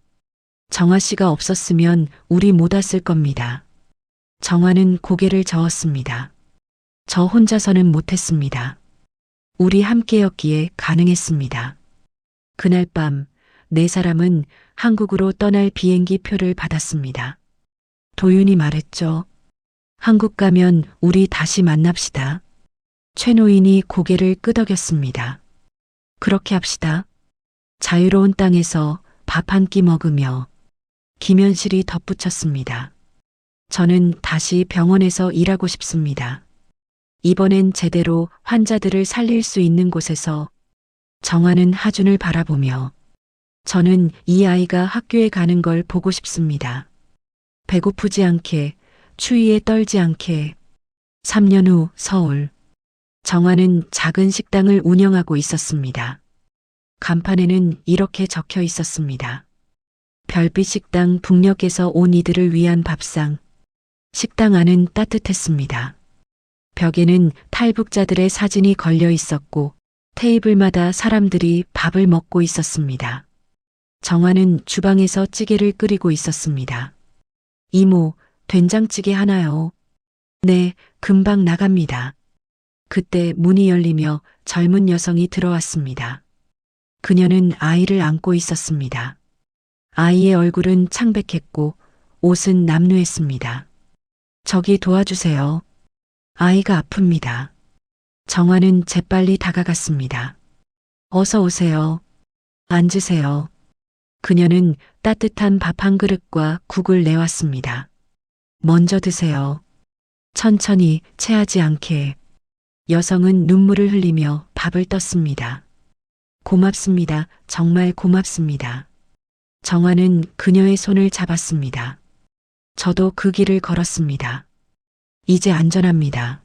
정화 씨가 없었으면 우리 못 왔을 겁니다. 정화는 고개를 저었습니다. 저 혼자서는 못했습니다. 우리 함께였기에 가능했습니다. 그날 밤 네 사람은 한국으로 떠날 비행기 표를 받았습니다. 도윤이 말했죠. 한국 가면 우리 다시 만납시다. 최노인이 고개를 끄덕였습니다. 그렇게 합시다. 자유로운 땅에서 밥 한 끼 먹으며. 김현실이 덧붙였습니다. 저는 다시 병원에서 일하고 싶습니다. 이번엔 제대로 환자들을 살릴 수 있는 곳에서. 정화는 하준을 바라보며 저는 이 아이가 학교에 가는 걸 보고 싶습니다. 배고프지 않게, 추위에 떨지 않게. 3년 후 서울. 정화는 작은 식당을 운영하고 있었습니다. 간판에는 이렇게 적혀 있었습니다. 별빛 식당 북녘에서 온 이들을 위한 밥상. 식당 안은 따뜻했습니다. 벽에는 탈북자들의 사진이 걸려 있었고 테이블마다 사람들이 밥을 먹고 있었습니다. 정화는 주방에서 찌개를 끓이고 있었습니다. 이모, 된장찌개 하나요? 네, 금방 나갑니다. 그때 문이 열리며 젊은 여성이 들어왔습니다. 그녀는 아이를 안고 있었습니다. 아이의 얼굴은 창백했고 옷은 남루했습니다. 저기 도와주세요. 아이가 아픕니다. 정화는 재빨리 다가갔습니다. 어서 오세요. 앉으세요. 그녀는 따뜻한 밥 한 그릇과 국을 내왔습니다. 먼저 드세요. 천천히 체하지 않게. 여성은 눈물을 흘리며 밥을 떴습니다. 고맙습니다. 정말 고맙습니다. 정화는 그녀의 손을 잡았습니다. 저도 그 길을 걸었습니다. 이제 안전합니다.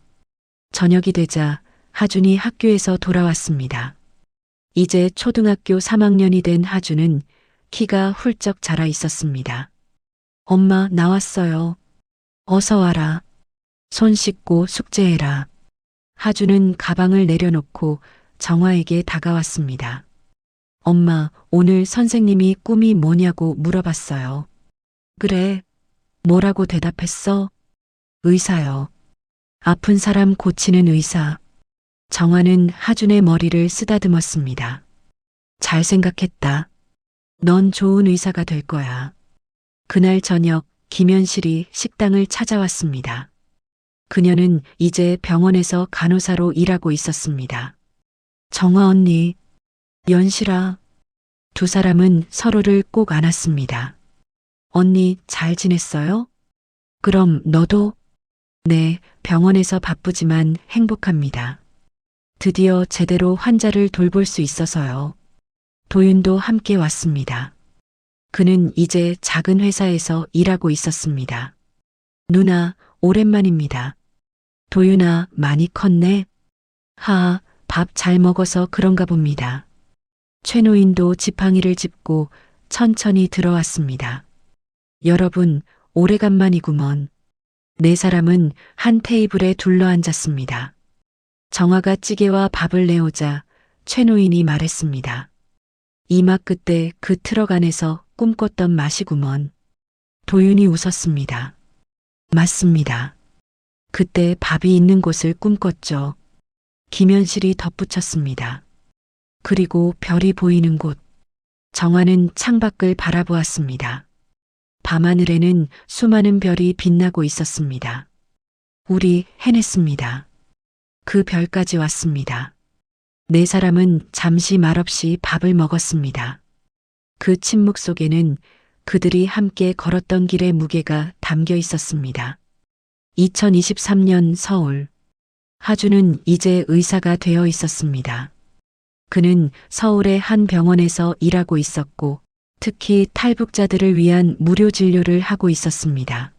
저녁이 되자 하준이 학교에서 돌아왔습니다. 이제 초등학교 3학년이 된 하준은 키가 훌쩍 자라 있었습니다. 엄마, 나왔어요. 어서 와라. 손 씻고 숙제해라. 하준은 가방을 내려놓고 정화에게 다가왔습니다. 엄마, 오늘 선생님이 꿈이 뭐냐고 물어봤어요. 그래. 뭐라고 대답했어? 의사요. 아픈 사람 고치는 의사. 정화는 하준의 머리를 쓰다듬었습니다. 잘 생각했다. 넌 좋은 의사가 될 거야. 그날 저녁 김현실이 식당을 찾아왔습니다. 그녀는 이제 병원에서 간호사로 일하고 있었습니다. 정화 언니, 연실아. 두 사람은 서로를 꼭 안았습니다. 언니, 잘 지냈어요? 그럼 너도? 네, 병원에서 바쁘지만 행복합니다. 드디어 제대로 환자를 돌볼 수 있어서요. 도윤도 함께 왔습니다. 그는 이제 작은 회사에서 일하고 있었습니다. 누나, 오랜만입니다. 도윤아, 많이 컸네? 하, 밥 잘 먹어서 그런가 봅니다. 최노인도 지팡이를 짚고 천천히 들어왔습니다. 여러분, 오래간만이구먼. 네 사람은 한 테이블에 둘러앉았습니다. 정화가 찌개와 밥을 내오자 최노인이 말했습니다. 이막 그때 그 트럭 안에서 꿈꿨던 맛이구먼. 도윤이 웃었습니다. 맞습니다. 그때 밥이 있는 곳을 꿈꿨죠. 김현실이 덧붙였습니다. 그리고 별이 보이는 곳. 정화는 창밖을 바라보았습니다. 밤하늘에는 수많은 별이 빛나고 있었습니다. 우리 해냈습니다. 그 별까지 왔습니다. 네 사람은 잠시 말없이 밥을 먹었습니다. 그 침묵 속에는 그들이 함께 걸었던 길의 무게가 담겨 있었습니다. 2023년 서울. 하준은 이제 의사가 되어 있었습니다. 그는 서울의 한 병원에서 일하고 있었고 특히 탈북자들을 위한 무료 진료를 하고 있었습니다.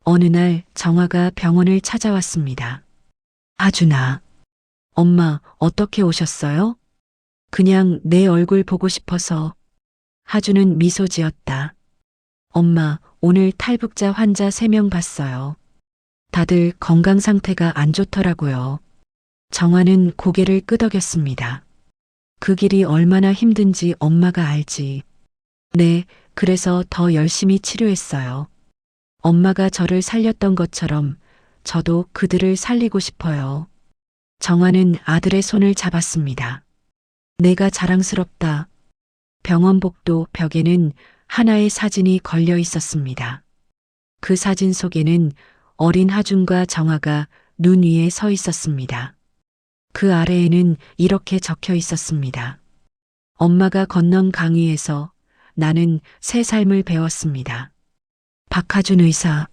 어느 날 정화가 병원을 찾아왔습니다. 하준아, 엄마 어떻게 오셨어요? 그냥 내 얼굴 보고 싶어서. 하준은 미소 지었다. 엄마, 오늘 탈북자 환자 3명 봤어요. 다들 건강 상태가 안 좋더라고요. 정화는 고개를 끄덕였습니다. 그 길이 얼마나 힘든지 엄마가 알지. 네, 그래서 더 열심히 치료했어요. 엄마가 저를 살렸던 것처럼 저도 그들을 살리고 싶어요. 정화는 아들의 손을 잡았습니다. 내가 자랑스럽다. 병원 복도 벽에는 하나의 사진이 걸려 있었습니다. 그 사진 속에는 어린 하준과 정화가 눈 위에 서 있었습니다. 그 아래에는 이렇게 적혀 있었습니다. 엄마가 건넌 강 위에서 나는 새 삶을 배웠습니다. 박하준 의사.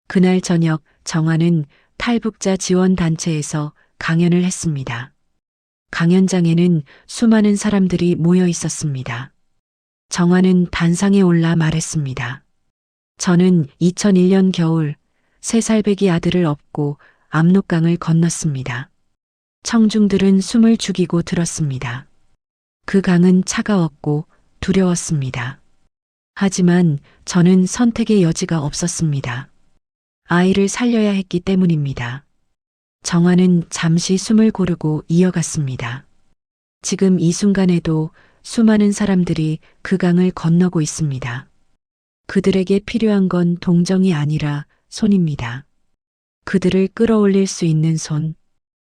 그날 저녁 정화는 탈북자 지원 단체에서 강연을 했습니다. 강연장에는 수많은 사람들이 모여 있었습니다. 정화는 단상에 올라 말했습니다. 저는 2001년 겨울 3살배기 아들을 업고 압록강을 건넜습니다. 청중들은 숨을 죽이고 들었습니다. 그 강은 차가웠고 두려웠습니다. 하지만 저는 선택의 여지가 없었습니다. 아이를 살려야 했기 때문입니다. 정화는 잠시 숨을 고르고 이어갔습니다. 지금 이 순간에도 수많은 사람들이 그 강을 건너고 있습니다. 그들에게 필요한 건 동정이 아니라 손입니다. 그들을 끌어올릴 수 있는 손.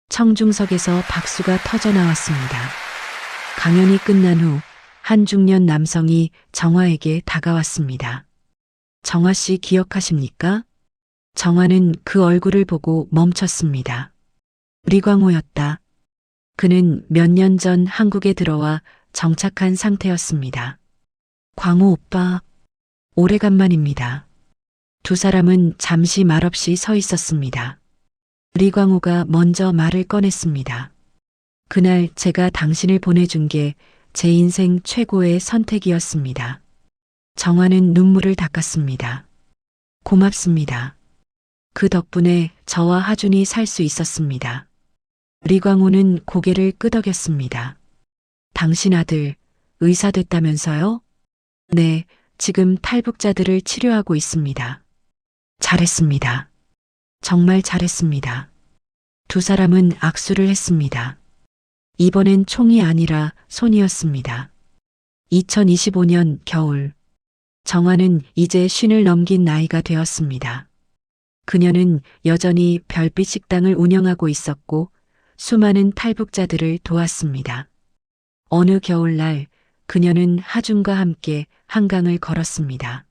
청중석에서 박수가 터져 나왔습니다. 강연이 끝난 후 한 중년 남성이 정화에게 다가왔습니다. 정화 씨 기억하십니까? 정화는 그 얼굴을 보고 멈췄습니다. 리광호였다. 그는 몇 년 전 한국에 들어와 정착한 상태였습니다. 광호 오빠, 오래간만입니다. 두 사람은 잠시 말없이 서 있었습니다. 리광호가 먼저 말을 꺼냈습니다. 그날 제가 당신을 보내준 게 제 인생 최고의 선택이었습니다. 정화는 눈물을 닦았습니다. 고맙습니다. 그 덕분에 저와 하준이 살 수 있었습니다. 리광호는 고개를 끄덕였습니다. 당신 아들 의사 됐다면서요? 네, 지금 탈북자들을 치료하고 있습니다. 잘했습니다. 정말 잘했습니다. 두 사람은 악수를 했습니다. 이번엔 총이 아니라 손이었습니다. 2025년 겨울, 정화는 이제 50을 넘긴 나이가 되었습니다. 그녀는 여전히 별빛 식당을 운영하고 있었고 수많은 탈북자들을 도왔습니다. 어느 겨울날 그녀는 하준과 함께 한강을 걸었습니다.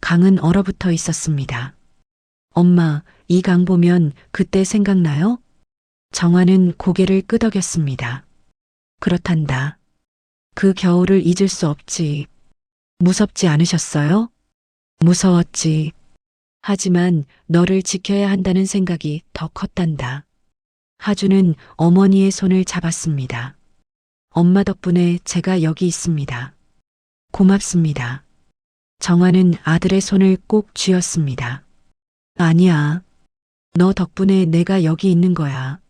강은 얼어붙어 있었습니다. 엄마, 이 강 보면 그때 생각나요? 정화는 고개를 끄덕였습니다. 그렇단다. 그 겨울을 잊을 수 없지. 무섭지 않으셨어요? 무서웠지. 하지만 너를 지켜야 한다는 생각이 더 컸단다. 하준은 어머니의 손을 잡았습니다. 엄마 덕분에 제가 여기 있습니다. 고맙습니다. 정화는 아들의 손을 꼭 쥐었습니다. 아니야. 너 덕분에 내가 여기 있는 거야.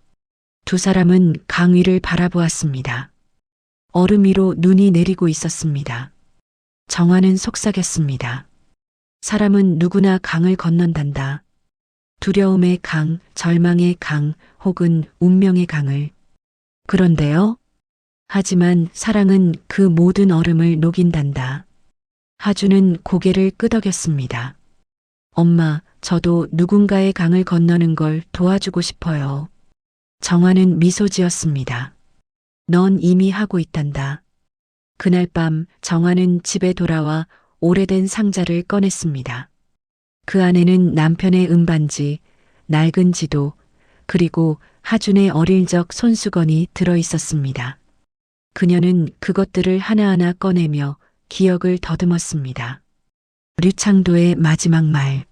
두 사람은 강 위를 바라보았습니다. 얼음 위로 눈이 내리고 있었습니다. 정화는 속삭였습니다. 사람은 누구나 강을 건넌단다. 두려움의 강, 절망의 강, 혹은 운명의 강을. 그런데요? 하지만 사랑은 그 모든 얼음을 녹인단다. 하준은 고개를 끄덕였습니다. 엄마, 저도 누군가의 강을 건너는 걸 도와주고 싶어요. 정화는 미소 지었습니다. 넌 이미 하고 있단다. 그날 밤 정화는 집에 돌아와 오래된 상자를 꺼냈습니다. 그 안에는 남편의 음반지, 낡은 지도, 그리고 하준의 어릴 적 손수건이 들어 있었습니다. 그녀는 그것들을 하나하나 꺼내며 기억을 더듬었습니다. 류창도의 마지막 말,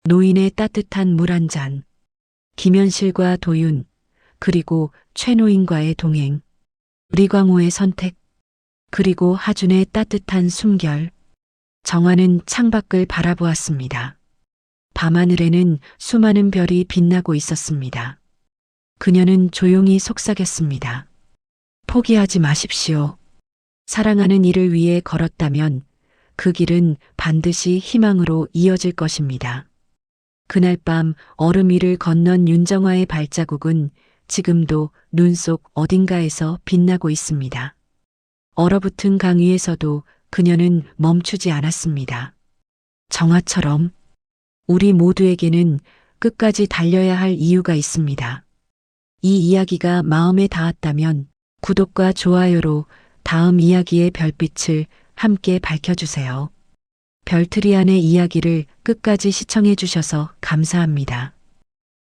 노인의 따뜻한 물 한 잔, 김현실과 도윤, 그리고 최노인과의 동행, 리광호의 선택, 그리고 하준의 따뜻한 숨결. 정화는 창밖을 바라보았습니다. 밤하늘에는 수많은 별이 빛나고 있었습니다. 그녀는 조용히 속삭였습니다. 포기하지 마십시오. 사랑하는 이를 위해 걸었다면 그 길은 반드시 희망으로 이어질 것입니다. 그날 밤 얼음 위를 건넌 윤정화의 발자국은 지금도 눈 속 어딘가에서 빛나고 있습니다. 얼어붙은 강 위에서도 그녀는 멈추지 않았습니다. 정화처럼 우리 모두에게는 끝까지 달려야 할 이유가 있습니다. 이 이야기가 마음에 닿았다면 구독과 좋아요로 다음 이야기의 별빛을 함께 밝혀주세요. 별트리 안의 이야기를 끝까지 시청해 주셔서 감사합니다.